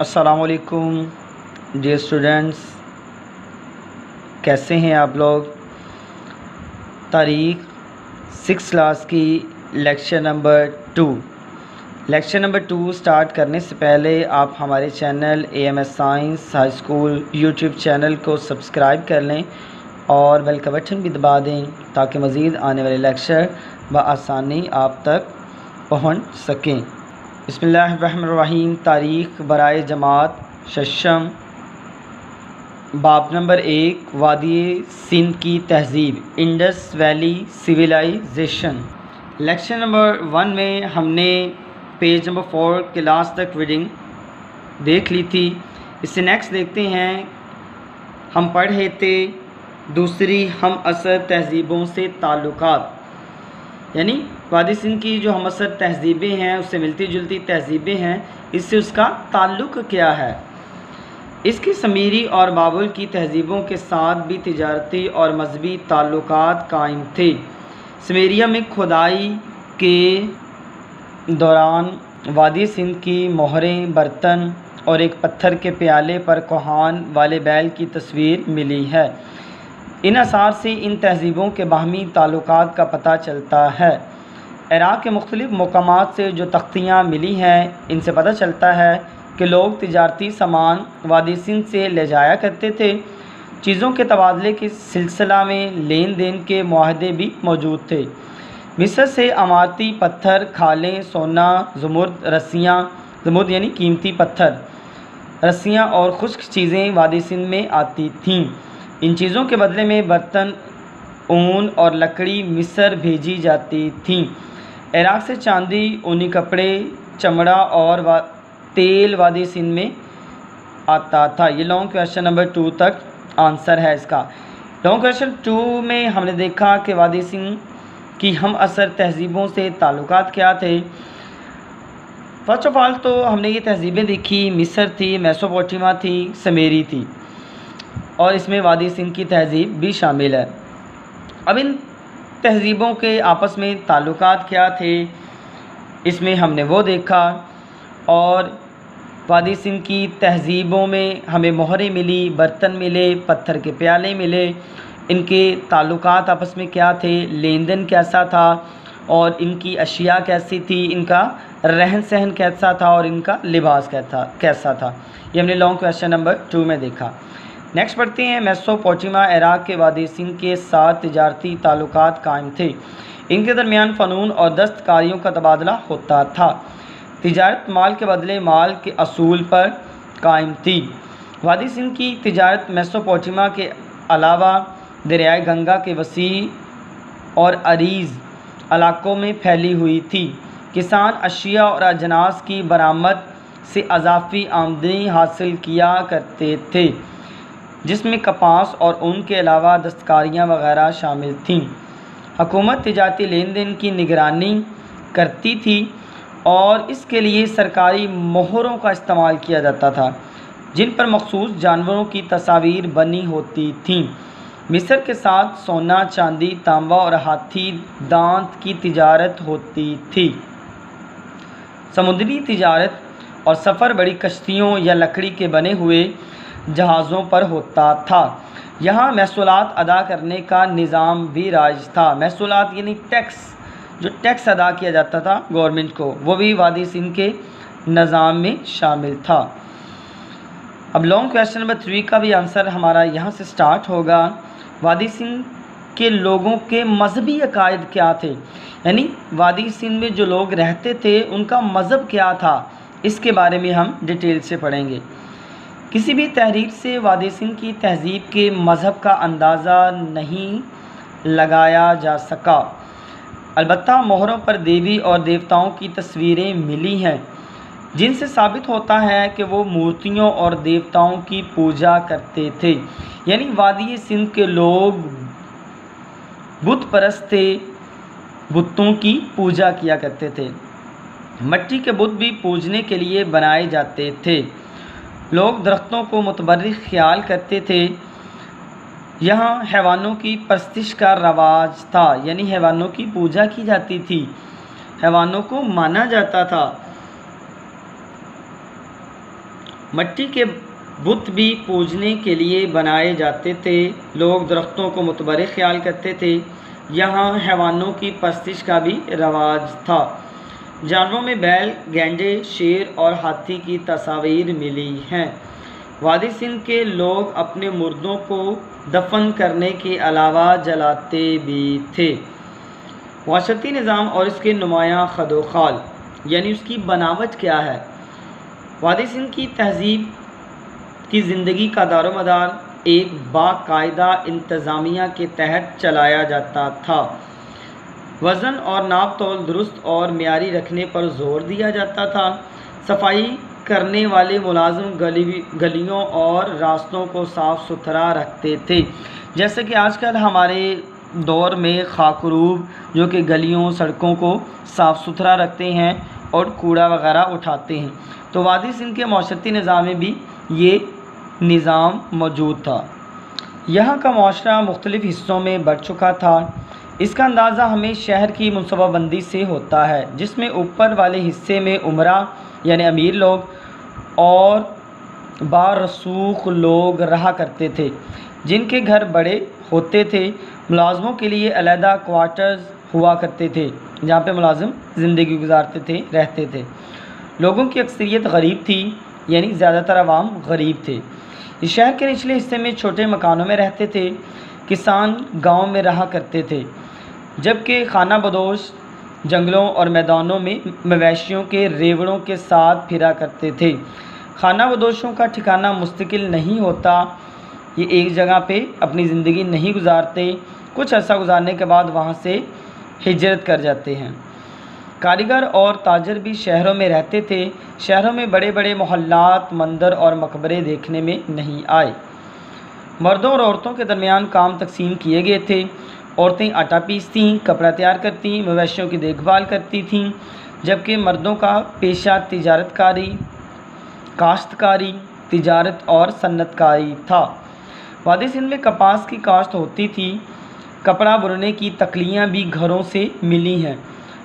السلام علیکم dear students, کیسے ہیں آپ لوگ؟ تاریخ 6 کلاس کی لیکچر نمبر 2 سٹارٹ کرنے سے پہلے آپ ہمارے channel AMS science high school YouTube channel کو سبسکرائب کر لیں اور بیل کا بٹن بھی دبا دیں تاکہ مزید آنے والے لیکچر بآسانی آپ تک پہنچ سکیں۔ بسم اللہ الرحمن الرحیم۔ تاریخ برائے جماعت ششم، باب نمبر 1، وادی سندھ کی تہذیب، Indus valley civilisation. Lecture number 1 میں ہم نے پیج نمبر 4 کے لاسٹ تک ریڈنگ دیکھ لی تھی۔ اس سے نیکسٹ دیکھتے ہیں، ہم پڑھ رہے تھے دوسری ہم عصر تہذیبوں سے تعلقات، یعنی وادی سندھ کی جو ہم عصر تہذیبیں ہیں اس سے ملتی جلتی تہذیبیں ہیں، اس سے اس کا تعلق کیا ہے۔ اس کی سمیری اور بابل کی تہذیبوں کے ساتھ بھی تجارتی اور مذہبی تعلقات قائم تھے۔ سمیریا میں کھدائی کے دوران وادی سندھ کی مہریں، برتن اور ایک پتھر کے پیالے پر کوہان والے بیل کی تصویر ملی ہے۔ ان آثار سے ان تہذیبوں کے باہمی تعلقات کا پتہ چلتا ہے۔ عراق کے مختلف مقامات سے جو تختیاں ملی ہیں ان سے پتہ چلتا ہے کہ لوگ تجارتی سامان وادی سندھ سے لے جایا کرتے تھے۔ چیزوں کے تبادلے کے سلسلہ میں لین دین کے معاہدے بھی موجود تھے۔ مصر سے عمارتی پتھر، کھالیں، سونا، زمرد، رسیاں، زمرد یعنی قیمتی پتھر، رسیاں اور خشک چیزیں وادی سندھ میں آتی تھیں۔ ان چیزوں کے بدلے میں برتن، اون اور لکڑی مصر بھیجی جاتی تھیں۔ عراق سے چاندی، اونی کپڑے، چمڑا اور تیل وادی سندھ میں آتا تھا۔ یہ لانگ کویشچن نمبر 2 تک آنسر ہے اس کا۔ لانگ کویشچن 2 میں ہم نے دیکھا کہ وادی سندھ کی ہم عصر تہذیبوں سے تعلقات کیا تھے۔ فرسٹ آف آل تو ہم نے یہ تہذیبیں دیکھی، مصر تھی، میسوپوٹیما تھی، سمیری تھی، اور اس میں وادی سندھ کی تہذیب بھی شامل ہے۔ اب ان تہذیبوں کے آپس میں تعلقات کیا تھے اس میں ہم نے وہ دیکھا، اور وادی سندھ کی تہذیبوں میں ہمیں مہریں ملی، برتن ملے، پتھر کے پیالے ملے۔ ان کے تعلقات آپس میں کیا تھے، لین دین کیسا تھا، اور ان کی اشیاء کیسی تھی، ان کا رہن سہن کیسا تھا، اور ان کا لباس کیسا تھا۔ یہ ہم نے لانگ کویشچن نمبر 2 میں دیکھا۔ نیکسٹ پڑھتے ہیں، میسوپوٹیما عراق کے وادی سندھ کے ساتھ تجارتی تعلقات قائم تھے۔ ان کے درمیان فنون اور دستکاریوں کا تبادلہ ہوتا تھا۔ تجارت مال کے بدلے مال کے اصول پر قائم تھی۔ وادی سندھ کی تجارت میسوپوٹیما کے علاوہ دریائے گنگا کے وسیع اور عریض علاقوں میں پھیلی ہوئی تھی۔ کسان اشیاء اور اجناس کی برآمد سے اضافی آمدنی حاصل کیا کرتے تھے، جس میں کپاس اور اون کے علاوہ دستکاریاں وغیرہ شامل تھیں۔ حکومت تجارتی لین دین کی نگرانی کرتی تھی اور اس کے لیے سرکاری مہروں کا استعمال کیا جاتا تھا، جن پر مخصوص جانوروں کی تصاویر بنی ہوتی تھیں۔ مصر کے ساتھ سونا، چاندی، تانبا اور ہاتھی دانت کی تجارت ہوتی تھی۔ سمندری تجارت اور سفر بڑی کشتیوں یا لکڑی کے بنے ہوئے جہازوں پر ہوتا تھا۔ یہاں محصولات ادا کرنے کا نظام بھی رائج تھا۔ محصولات یعنی ٹیکس، جو ٹیکس ادا کیا جاتا تھا گورنمنٹ کو، وہ بھی وادی سندھ کے نظام میں شامل تھا۔ اب لانگ کویشچن نمبر 3 کا بھی آنسر ہمارا یہاں سے سٹارٹ ہوگا۔ وادی سندھ کے لوگوں کے مذہبی عقائد کیا تھے، یعنی وادی سندھ میں جو لوگ رہتے تھے ان کا مذہب کیا تھا، اس کے بارے میں ہم ڈیٹیل سے پڑھیں گے۔ کسی بھی تحریر سے وادی سندھ کی تہذیب کے مذہب کا اندازہ نہیں لگایا جا سکا، البتہ مہروں پر دیوی اور دیوتاؤں کی تصویریں ملی ہیں، جن سے ثابت ہوتا ہے کہ وہ مورتیوں اور دیوتاؤں کی پوجا کرتے تھے۔ یعنی وادی سندھ کے لوگ بت پرست تھے، بتوں کی پوجا کیا کرتے تھے۔ مٹی کے بت بھی پوجنے کے لیے بنائے جاتے تھے۔ لوگ درختوں کو متبرک خیال کرتے تھے۔ یہاں حیوانوں کی پرستش کا رواج تھا، یعنی حیوانوں کی پوجا کی جاتی تھی، حیوانوں کو مانا جاتا تھا۔ مٹی کے بت بھی پوجنے کے لیے بنائے جاتے تھے۔ لوگ درختوں کو متبرک خیال کرتے تھے۔ یہاں حیوانوں کی پرستش کا بھی رواج تھا۔ جانوروں میں بیل، گینڈے، شیر اور ہاتھی کی تصاویر ملی ہیں۔ وادی سندھ کے لوگ اپنے مردوں کو دفن کرنے کے علاوہ جلاتے بھی تھے۔ معاشرتی نظام اور اس کے نمایاں خد و خال، یعنی اس کی بناوٹ کیا ہے۔ وادی سندھ کی تہذیب کی زندگی کا دار و مدار ایک باقاعدہ انتظامیہ کے تحت چلایا جاتا تھا۔ وزن اور ناپ تول درست اور معیاری رکھنے پر زور دیا جاتا تھا۔ صفائی کرنے والے ملازم گلیوں اور راستوں کو صاف ستھرا رکھتے تھے، جیسے کہ آج کل ہمارے دور میں خاکروب جو کہ گلیوں سڑکوں کو صاف ستھرا رکھتے ہیں اور کوڑا وغیرہ اٹھاتے ہیں، تو وادی سندھ کے معاشرتی نظام میں بھی یہ نظام موجود تھا۔ یہاں کا معاشرہ مختلف حصوں میں بٹ چکا تھا۔ اس کا اندازہ ہمیں شہر کی منصوبہ بندی سے ہوتا ہے، جس میں اوپر والے حصے میں عمرا یعنی امیر لوگ اور بارسوخ لوگ رہا کرتے تھے، جن کے گھر بڑے ہوتے تھے۔ ملازموں کے لیے علیحدہ کوارٹرز ہوا کرتے تھے، جہاں پہ ملازم زندگی گزارتے تھے، رہتے تھے۔ لوگوں کی اکثریت غریب تھی، یعنی زیادہ تر عوام غریب تھے۔ اس شہر کے نچلے حصے میں چھوٹے مکانوں میں رہتے تھے۔ کسان گاؤں میں رہا کرتے تھے، جبکہ خانہ بدوش جنگلوں اور میدانوں میں مویشیوں کے ریوڑوں کے ساتھ پھرا کرتے تھے۔ خانہ بدوشوں کا ٹھکانہ مستقل نہیں ہوتا، یہ ایک جگہ پہ اپنی زندگی نہیں گزارتے، کچھ عرصہ گزارنے کے بعد وہاں سے ہجرت کر جاتے ہیں۔ کاریگر اور تاجر بھی شہروں میں رہتے تھے۔ شہروں میں بڑے بڑے محلات، مندر اور مقبرے دیکھنے میں نہیں آئے۔ مردوں اور عورتوں کے درمیان کام تقسیم کیے گئے تھے۔ عورتیں آٹا پیستیں، کپڑا تیار کرتیں، مویشیوں کی دیکھ بھال کرتی تھیں، جبکہ مردوں کا پیشہ تجارت کاری، کاشتکاری، تجارت اور صنعت کاری تھا۔ وادی سندھ میں کپاس کی کاشت ہوتی تھی۔ کپڑا بننے کی تکلیاں بھی گھروں سے ملی ہیں،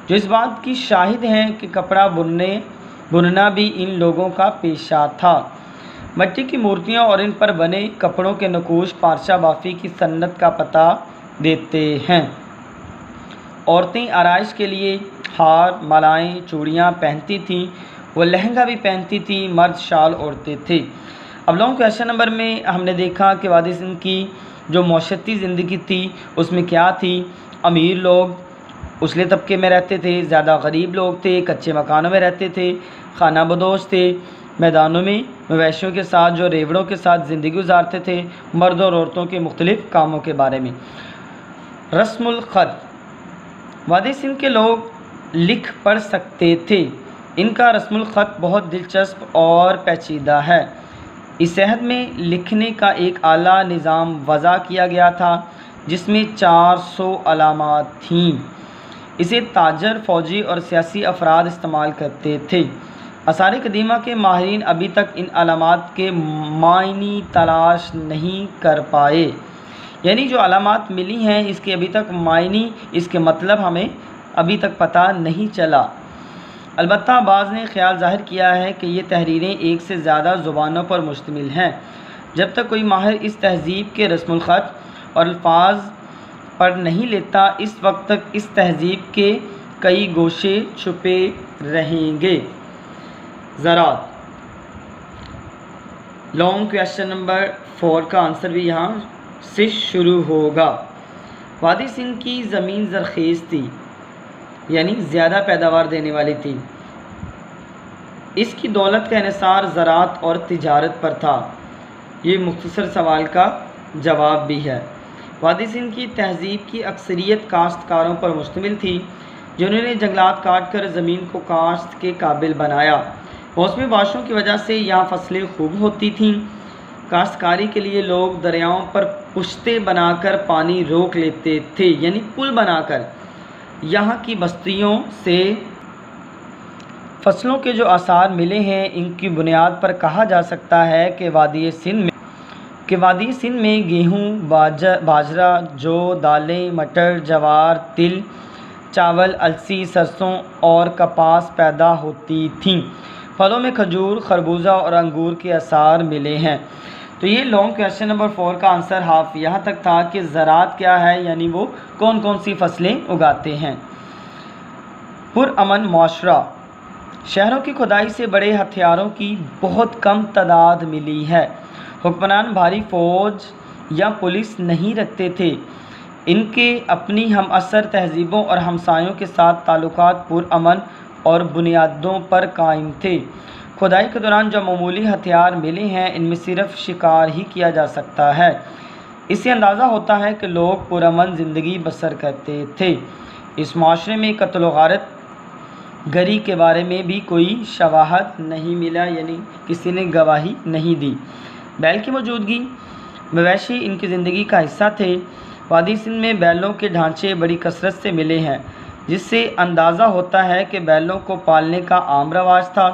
جو اس بات کی شاہد ہیں کہ کپڑا بننا بھی ان لوگوں کا پیشہ تھا۔ مٹی کی مورتیاں اور ان پر بنے کپڑوں کے نقوش پارچہ بافی کی صنعت کا پتہ دیتے ہیں۔ عورتیں آرائش کے لیے ہار، مالائیں، چوڑیاں پہنتی تھیں، وہ لہنگا بھی پہنتی تھیں، مرد شال اوڑھتے تھے۔ اب لوگوں کویشچن نمبر میں ہم نے دیکھا کہ وادی سندھ کی جو معاشرتی زندگی تھی اس میں کیا تھی۔ امیر لوگ اچھلے طبقے میں رہتے تھے، زیادہ غریب لوگ تھے، کچے مکانوں میں رہتے تھے، خانہ بدوش تھے، میدانوں میں مویشیوں کے ساتھ جو ریوڑوں کے ساتھ زندگی گزارتے تھے۔ مردوں اور عورتوں کے مختلف کاموں کے بارے میں۔ رسم الخط، وادی سندھ کے لوگ لکھ پڑھ سکتے تھے۔ ان کا رسم الخط بہت دلچسپ اور پیچیدہ ہے۔ اس عہد میں لکھنے کا ایک اعلیٰ نظام وضع کیا گیا تھا، جس میں 400 علامات تھیں۔ اسے تاجر، فوجی اور سیاسی افراد استعمال کرتے تھے۔ آثار قدیمہ کے ماہرین ابھی تک ان علامات کے معنی تلاش نہیں کر پائے، یعنی جو علامات ملی ہیں اس کے ابھی تک معنی، اس کے مطلب ہمیں ابھی تک پتہ نہیں چلا۔ البتہ بعض نے خیال ظاہر کیا ہے کہ یہ تحریریں ایک سے زیادہ زبانوں پر مشتمل ہیں۔ جب تک کوئی ماہر اس تہذیب کے رسم الخط اور الفاظ پڑھ نہیں لیتا، اس وقت تک اس تہذیب کے کئی گوشے چھپے رہیں گے۔ زراعت، لانگ کویشچن نمبر 4 کا آنسر بھی یہاں سے شروع ہوگا۔ وادی سندھ کی زمین زرخیز تھی، یعنی زیادہ پیداوار دینے والی تھی۔ اس کی دولت کا انحصار زراعت اور تجارت پر تھا۔ یہ مختصر سوال کا جواب بھی ہے۔ وادی سندھ کی تہذیب کی اکثریت کاشتکاروں پر مشتمل تھی، جنہوں نے جنگلات کاٹ کر زمین کو کاشت کے قابل بنایا۔ موسمی بارشوں کی وجہ سے یہاں فصلیں خوب ہوتی تھیں۔ کاشتکاری کے لیے لوگ دریاؤں پر پشتے بنا کر پانی روک لیتے تھے، یعنی پل بنا کر۔ یہاں کی بستیوں سے فصلوں کے جو آثار ملے ہیں، ان کی بنیاد پر کہا جا سکتا ہے کہ وادی سندھ میں گیہوں، باجرہ، جو، دالیں، مٹر، جوار، تل، چاول، السی، سرسوں اور کپاس پیدا ہوتی تھیں۔ پھلوں میں کھجور، خربوزہ اور انگور کے آثار ملے ہیں۔ تو یہ لانگ کویشچن نمبر 4 کا آنسر ہاف یہاں تک تھا کہ زراعت کیا ہے، یعنی وہ کون کون سی فصلیں اگاتے ہیں۔ پرامن معاشرہ، شہروں کی کھدائی سے بڑے ہتھیاروں کی بہت کم تعداد ملی ہے۔ حکمران بھاری فوج یا پولیس نہیں رکھتے تھے، ان کے اپنی ہم عصر تہذیبوں اور ہمسایوں کے ساتھ تعلقات پرامن اور بنیادوں پر قائم تھے۔ کھدائی کے دوران جو معمولی ہتھیار ملے ہیں ان میں صرف شکار ہی کیا جا سکتا ہے۔ اس سے اندازہ ہوتا ہے کہ لوگ پرامن زندگی بسر کرتے تھے۔ اس معاشرے میں قتل و غارت گری کے بارے میں بھی کوئی شواہد نہیں ملا، یعنی کسی نے گواہی نہیں دی۔ بیل کی موجودگی، مویشی ان کی زندگی کا حصہ تھے۔ وادی سندھ میں بیلوں کے ڈھانچے بڑی کثرت سے ملے ہیں، جس سے اندازہ ہوتا ہے کہ بیلوں کو پالنے کا عام رواج تھا۔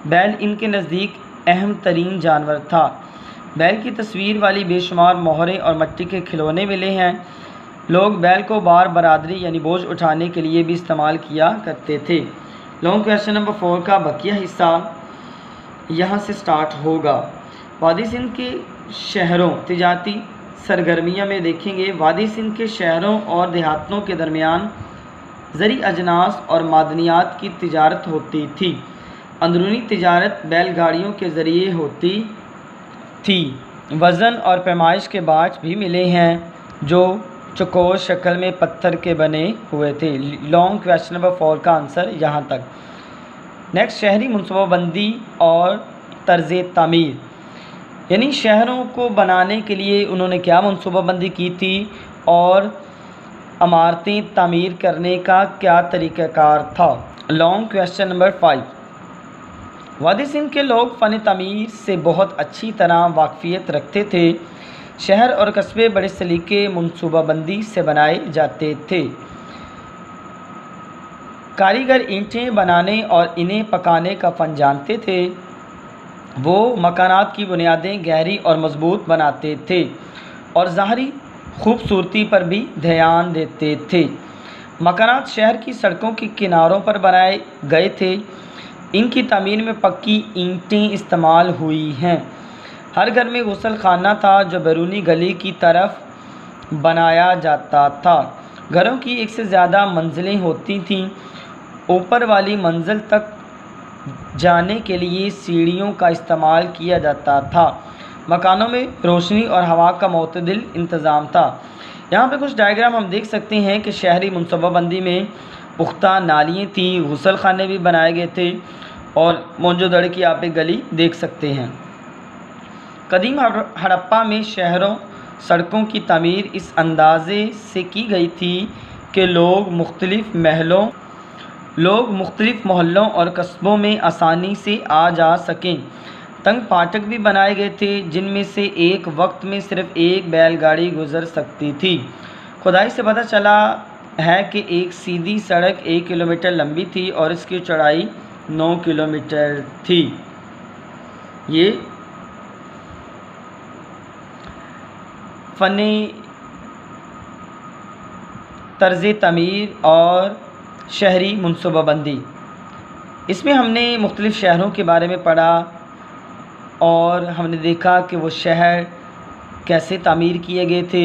بیل ان کے نزدیک اہم ترین جانور تھا۔ بیل کی تصویر والی بے شمار مہریں اور مٹی کے کھلونے ملے ہیں۔ لوگ بیل کو بار برادری یعنی بوجھ اٹھانے کے لیے بھی استعمال کیا کرتے تھے۔ لانگ کویشچن نمبر 4 کا بقیہ حصہ یہاں سے سٹارٹ ہوگا۔ وادی سندھ کے شہروں، تجارتی سرگرمیاں میں دیکھیں گے۔ وادی سندھ کے شہروں اور دیہاتوں کے درمیان زرعی اجناس اور معدنیات کی تجارت ہوتی تھی۔ اندرونی تجارت بیل گاڑیوں کے ذریعے ہوتی تھی۔ وزن اور پیمائش کے باج بھی ملے ہیں جو چوکور شکل میں پتھر کے بنے ہوئے تھے۔ لانگ کویشچن نمبر 4 کا آنسر یہاں تک۔ نیکسٹ، شہری منصوبہ بندی اور طرز تعمیر، یعنی شہروں کو بنانے کے لیے انہوں نے کیا منصوبہ بندی کی تھی اور عمارتیں تعمیر کرنے کا کیا طریقہ کار تھا۔ لانگ کویشچن نمبر 5، وادی سندھ کے لوگ فن تعمیر سے بہت اچھی طرح واقفیت رکھتے تھے۔ شہر اور قصبے بڑے سلیقے منصوبہ بندی سے بنائے جاتے تھے۔ کاریگر اینٹیں بنانے اور انہیں پکانے کا فن جانتے تھے۔ وہ مکانات کی بنیادیں گہری اور مضبوط بناتے تھے اور ظاہری خوبصورتی پر بھی دھیان دیتے تھے۔ مکانات شہر کی سڑکوں کے کناروں پر بنائے گئے تھے۔ ان کی تعمیر میں پکی اینٹیں استعمال ہوئی ہیں۔ ہر گھر میں غسل خانہ تھا جو بیرونی گلی کی طرف بنایا جاتا تھا۔ گھروں کی ایک سے زیادہ منزلیں ہوتی تھیں۔ اوپر والی منزل تک جانے کے لیے سیڑھیوں کا استعمال کیا جاتا تھا۔ مکانوں میں روشنی اور ہوا کا معتدل انتظام تھا۔ یہاں پہ کچھ ڈائیگرام ہم دیکھ سکتے ہیں کہ شہری منصوبہ بندی میں پختہ نالیاں تھیں، غسل خانے بھی بنائے گئے تھے اور موہنجو دڑو کی آپ ایک گلی دیکھ سکتے ہیں۔ قدیم ہڑپا میں شہروں سڑکوں کی تعمیر اس اندازے سے کی گئی تھی کہ لوگ مختلف محلوں اور قصبوں میں آسانی سے آ جا سکیں۔ تنگ پھاٹک بھی بنائے گئے تھے جن میں سے ایک وقت میں صرف ایک بیل گاڑی گزر سکتی تھی۔ کھدائی سے پتہ چلا ہے کہ ایک سیدھی سڑک 1 کلومیٹر لمبی تھی اور اس کی چوڑائی 9 کلومیٹر تھی۔ یہ فنی طرز تعمیر اور شہری منصوبہ بندی، اس میں ہم نے مختلف شہروں کے بارے میں پڑھا اور ہم نے دیکھا کہ وہ شہر کیسے تعمیر کیے گئے تھے،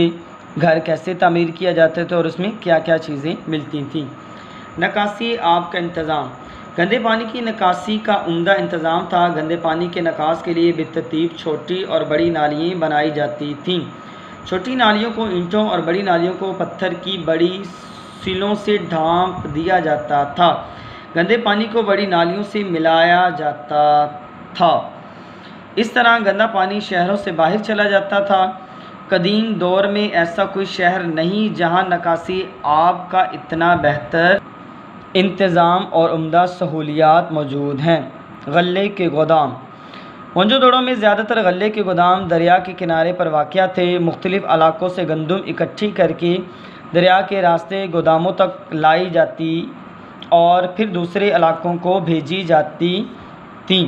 گھر کیسے تعمیر کیا جاتے تھے اور اس میں کیا کیا چیزیں ملتی تھیں۔ نکاسی آب کا انتظام، گندے پانی کی نکاسی کا عمدہ انتظام تھا۔ گندے پانی کے نکاس کے لیے بالترتیب چھوٹی اور بڑی نالیاں بنائی جاتی تھیں۔ چھوٹی نالیوں کو اینٹوں اور بڑی نالیوں کو پتھر کی بڑی سیلوں سے ڈھانپ دیا جاتا تھا۔ گندے پانی کو بڑی نالیوں سے ملایا جاتا تھا۔ اس طرح گندا پانی شہروں سے باہر چلا جاتا تھا۔ قدیم دور میں ایسا کوئی شہر نہیں جہاں نکاسی آب کا اتنا بہتر انتظام اور عمدہ سہولیات موجود ہیں۔ غلے کے گودام، موہنجو دڑو میں زیادہ تر غلے کے گودام دریا کے کنارے پر واقع تھے۔ مختلف علاقوں سے گندم اکٹھی کر کے دریا کے راستے گوداموں تک لائی جاتی اور پھر دوسرے علاقوں کو بھیجی جاتی تھیں۔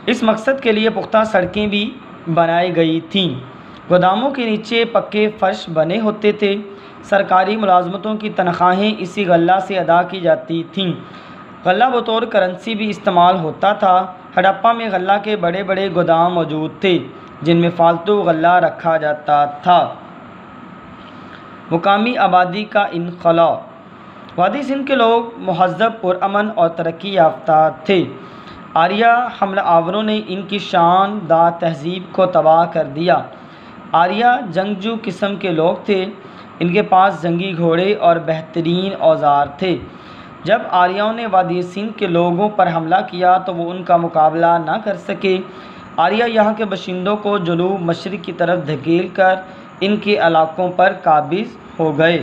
اس مقصد کے لیے پختہ سڑکیں بھی بنائی گئی تھیں۔ گوداموں کے نیچے پکے فرش بنے ہوتے تھے۔ سرکاری ملازمتوں کی تنخواہیں اسی غلہ سے ادا کی جاتی تھیں۔ غلہ بطور کرنسی بھی استعمال ہوتا تھا۔ ہڑپا میں غلہ کے بڑے بڑے گودام موجود تھے جن میں فالتو غلہ رکھا جاتا تھا۔ مقامی آبادی کا انخلاء۔ وادی سندھ کے لوگ مہذب، پرامن اور ترقی یافتہ تھے۔ آریہ حملہ آوروں نے ان کی شاندار تہذیب کو تباہ کر دیا۔ آریہ جنگجو قسم کے لوگ تھے، ان کے پاس جنگی گھوڑے اور بہترین اوزار تھے۔ جب آریاؤں نے وادی سندھ کے لوگوں پر حملہ کیا تو وہ ان کا مقابلہ نہ کر سکے۔ آریہ یہاں کے باشندوں کو جنوب مشرق کی طرف دھکیل کر ان کے علاقوں پر قابض ہو گئے۔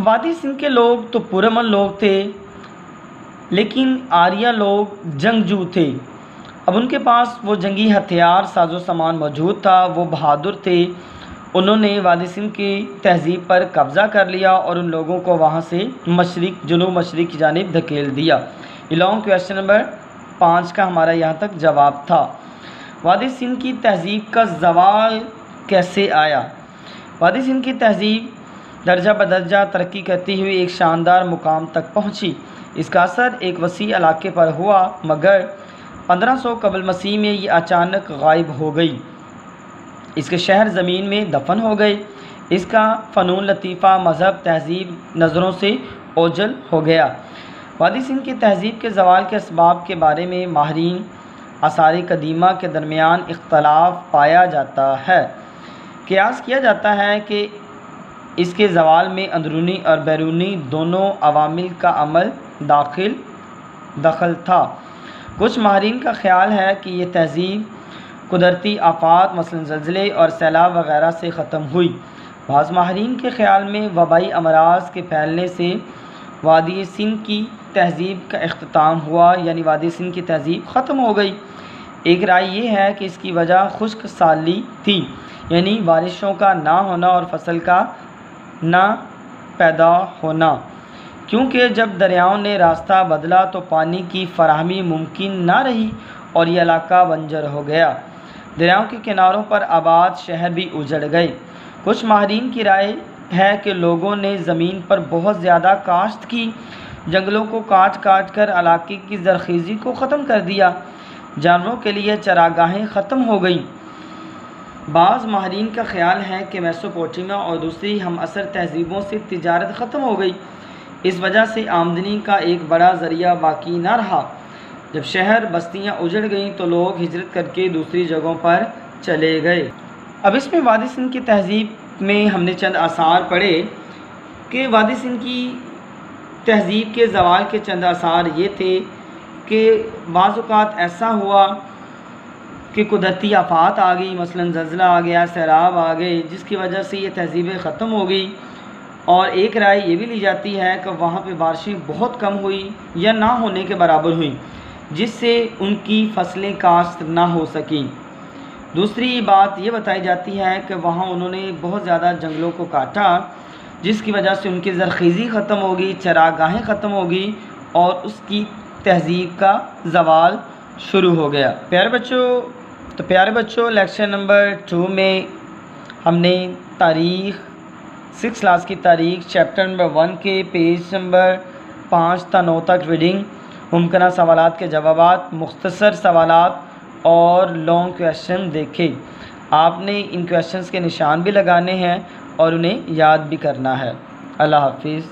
وادی سندھ کے لوگ تو پرامن لوگ تھے، لیکن آریہ لوگ جنگجو تھے۔ اب ان کے پاس وہ جنگی ہتھیار، ساز و سامان موجود تھا۔ وہ بہادر تھے۔ انہوں نے وادی سندھ کی تہذیب پر قبضہ کر لیا اور ان لوگوں کو وہاں سے جنوب مشرق کی جانب دھکیل دیا۔ یہ لانگ کویشچن نمبر 5 کا ہمارا یہاں تک جواب تھا۔ وادی سندھ کی تہذیب کا زوال کیسے آیا؟ وادی سندھ کی تہذیب درجہ بدرجہ ترقی کرتی ہوئی ایک شاندار مقام تک پہنچی۔ اس کا اثر ایک وسیع علاقے پر ہوا، مگر 1500 قبل مسیح میں یہ اچانک غائب ہو گئی۔ اس کے شہر زمین میں دفن ہو گئے۔ اس کا فنون لطیفہ، مذہب، تہذیب نظروں سے اوجھل ہو گیا۔ وادی سندھ کی تہذیب کے زوال کے اسباب کے بارے میں ماہرین آثار قدیمہ کے درمیان اختلاف پایا جاتا ہے۔ قیاس کیا جاتا ہے کہ اس کے زوال میں اندرونی اور بیرونی دونوں عوامل کا دخل تھا۔ کچھ ماہرین کا خیال ہے کہ یہ تہذیب قدرتی آفات مثلاً زلزلے اور سیلاب وغیرہ سے ختم ہوئی۔ بعض ماہرین کے خیال میں وبائی امراض کے پھیلنے سے وادی سندھ کی تہذیب کا اختتام ہوا، یعنی وادی سندھ کی تہذیب ختم ہو گئی۔ ایک رائے یہ ہے کہ اس کی وجہ خشک سالی تھی، یعنی بارشوں کا نہ ہونا اور فصل کا نہ پیدا ہونا، کیونکہ جب دریاؤں نے راستہ بدلا تو پانی کی فراہمی ممکن نہ رہی اور یہ علاقہ بنجر ہو گیا۔ دریاؤں کے کناروں پر آباد شہر بھی اجڑ گئے۔ کچھ ماہرین کی رائے ہے کہ لوگوں نے زمین پر بہت زیادہ کاشت کی، جنگلوں کو کاٹ کر علاقے کی زرخیزی کو ختم کر دیا، جانوروں کے لیے چراگاہیں ختم ہو گئیں۔ بعض ماہرین کا خیال ہے کہ میسوپوٹیمیا اور دوسری ہم عصر تہذیبوں سے تجارت ختم ہو گئی، اس وجہ سے آمدنی کا ایک بڑا ذریعہ باقی نہ رہا۔ جب شہر بستیاں اجڑ گئیں تو لوگ ہجرت کر کے دوسری جگہوں پر چلے گئے۔ اب اس میں وادی سندھ کی تہذیب میں ہم نے چند آثار پڑھے کہ وادی سندھ کی تہذیب کے زوال کے چند آثار یہ تھے کہ بعض اوقات ایسا ہوا کہ قدرتی آفات آ گئی، مثلاً زلزلہ آ گیا، سیلاب آ گئے، جس کی وجہ سے یہ تہذیبیں ختم ہو گئی۔ اور ایک رائے یہ بھی لی جاتی ہے کہ وہاں پہ بارشیں بہت کم ہوئی یا نہ ہونے کے برابر ہوئیں، جس سے ان کی فصلیں کاشت نہ ہو سکیں۔ دوسری بات یہ بتائی جاتی ہے کہ وہاں انہوں نے بہت زیادہ جنگلوں کو کاٹا، جس کی وجہ سے ان کی زرخیزی ختم ہو گئی، چراگاہیں ختم ہو گئی اور اس کی تہذیب کا زوال شروع ہو گیا۔ پیارے بچوں لیکچر نمبر 2 میں ہم نے تاریخ 6 کلاس کی تاریخ چیپٹر نمبر 1 کے پیج نمبر 5 تا 9 تک ریڈنگ، ممکنہ سوالات کے جوابات، مختصر سوالات اور لانگ کویشچن دیکھے۔ آپ نے ان کویشچنز کے نشان بھی لگانے ہیں اور انہیں یاد بھی کرنا ہے۔ اللہ حافظ۔